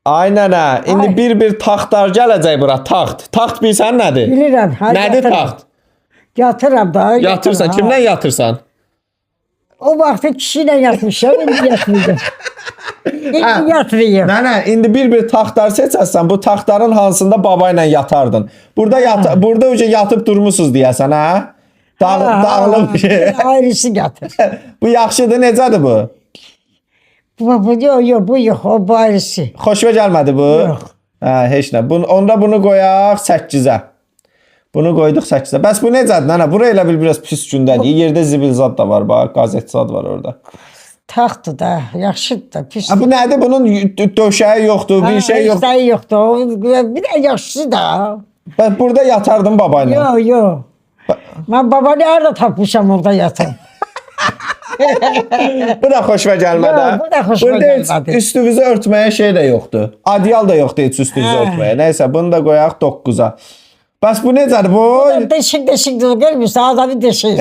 Aynen ha. İndi bir taxtlar gələcək bura. Taxt bilsən nədir? Bilirəm. Nədir taxt? Yatıram da. Yatırsan. Kimlə yatırsan? O vaxtı kişi ilə yatmışam, indi yatmıyordum. İndi yatmıyım. Nənə, indi bir taxtlar seçəsən, bu taxtların hansında baba ilə yatardın? Burada öncə yatıb durmusunuz deyəsən, ha? Dağılıb bir şey. Ayrısı yatır. Bu yaxşıdır, necədir bu? Yok, bu yok, o bu ayrısı. Xoşuna gəlmədi bu? Yox. Hə, heç nə. Onda bunu qoyaq 8-ə. Bunu qoyduq 8-ə. Bəs bu necədir, nənə? Bura elə bil biraz pis gündədir. Yerdə zibil zad da var, bax, qazet zad var orada. Taxtdır da, yaxşıdır da, pis. Bu nədir? Bunun döşəyi yoxdur, bir şey yox. Heç şey yoxdur. Bir də yaxşısı da. Bəs burada yatardın baba ilə. Yok. Ben babanı nerede tapmışam orada yatan. Bu da xoşuma gəlmədi. Yox, bu da xoşuma gəlmədi. Burada üstümüzü örtməyə şey də yoxdur. Adyal da yoxdur heç üstümüzü örtməyə. Nəysə, bunu da qoyaq 9-a. Bəs bu necədir bu? Deşik görmürsən, adamı deşik.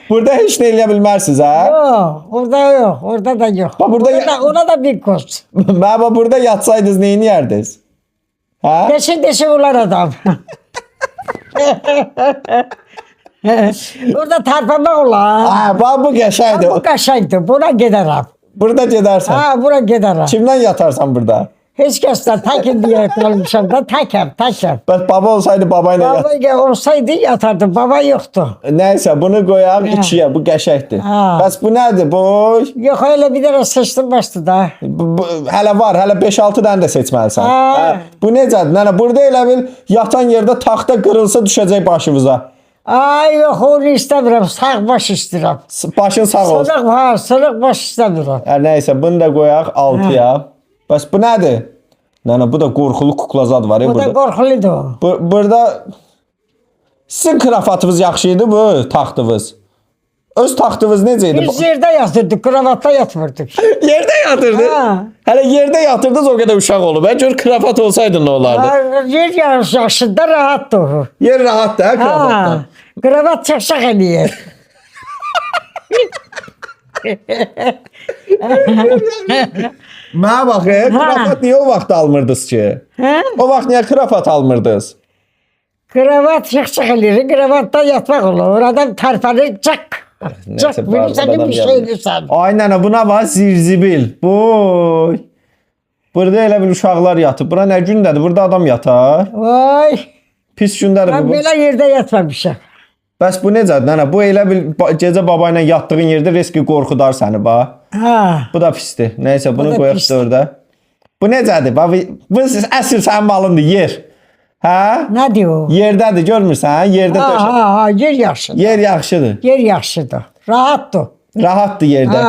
Burada heç nə eləyə bilmərsiniz, hə? Yok, orada yok, orada da yok. Ona da bir kost. Məbə burada yatsaydınız neyini yerdiniz? Hə? Deşik olar adam. Orada tarpama olar. Hə, bax bu qəşəngdir. Bu qəşəngdir, buna gedərəm. Burada gedərsən. Ha, buna gedərəm. Kimdən yatarsan burada? Heç kəsdən təkin deyə qalmışam da, təkəm. Bəs baba olsaydı baba ilə yat. Baba olsaydı yatardı, baba yoxdur. Nəysə, bunu qoyaq 2-yə, bu qəşəngdir. Bəs bu nədir bu? Yox, elə bir dənə seçdim başdı da. Hələ var, hələ 5-6 dənə də seçməlisən. Bu necədir? Nənə, burada elə bil yatan yerdə taxta qırılsa düşəcək başımıza. Ay yox, onu istəmirəm, sağ baş istəyirəm. Başın sağ olsun. Sırıq baş istəmirəm. Nəysə, bunu da qoyaq 6-ya. Bəs bu nədir? Nənə, bu da qorxulu kuklazad var. Bu da qorxuludur. Burada sizin kravatınız yaxşı idi bu taxtınız. Öz taxtınız necə idi? Biz yerdə yatırdıq, kravatda yatmırdıq. Yerdə yatırdı? Hələ yerdə yatırdınız o qədər uşaq olub. Gör kravat olsaydı nə olardı? Yer yaşında rahatdır. Yer rahatdır, hə kravatda? Kravat çaşaq eləyir. Mənə bax, kravat niyə o vaxt almırdınız ki? O vaxt niyə kravat almırdınız? Kravat çaşaq eləyir, kravatda yatmaq olur. Adam tərpənir, çak. Çak, bilirsən bir şey edirsən. Ay nənə, buna bax, zirzibil. Boy. Burada elə bir uşaqlar yatıb. Bura nə gündədir? Burada adam yatar. Vay. Pis gündədir bu. Mən belə yerdə yatmamışam. Bəs bu necədir, nənə? Bu elə bir gecə baba ilə yatdığın yerdə riski qorxudar səni, bax. Bu da pisdir. Nəysə, bunu qoyaq 4-ə. Bu necədir? Bu əsl sənin malındır, yer. Hə? Nədir o? Yerdədir, görmürsən? Yerdə döşək. Yer yaxşıdır. Yer yaxşıdır. Yer yaxşıdır. Rahatdır. Rahatdır yerdə.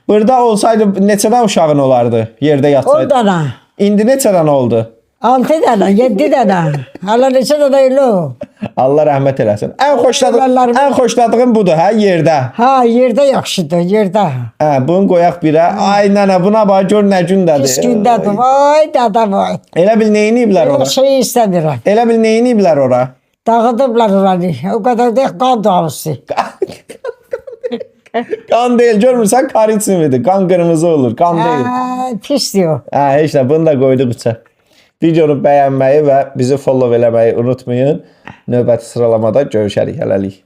Burada olsaydı neçə dənə uşağın olardı yerdə yatsaydı? 10 dənə. İndi neçə dənə oldu? 6 dənə, 7 dənə. Hələ neçə dənə elə o? Allah rəhmət eləsin. Ən xoşladığın budur, hə, yerdə. Hə, yerdə yaxşıdır, yerdə. Hə, bunu qoyaq birə. Ay nənə, buna bax, gör nə gündədir. Pis gündədir, vay dada vay. Elə bil neyiniblər ora? Şey istəmirəm. Elə bil neyiniblər ora? Dağıdıblar oranı. O qədər də qan davası. Qan deyil, görmürsən, kariçimidir. Qan qırmızı olur, qan deyil. Pis diyor. Hə, heç nə, bunu da qoyduq içə. Videonu bəyənməyi və bizi follow eləməyi unutmayın. Növbəti sıralamada görüşərik, hələlik.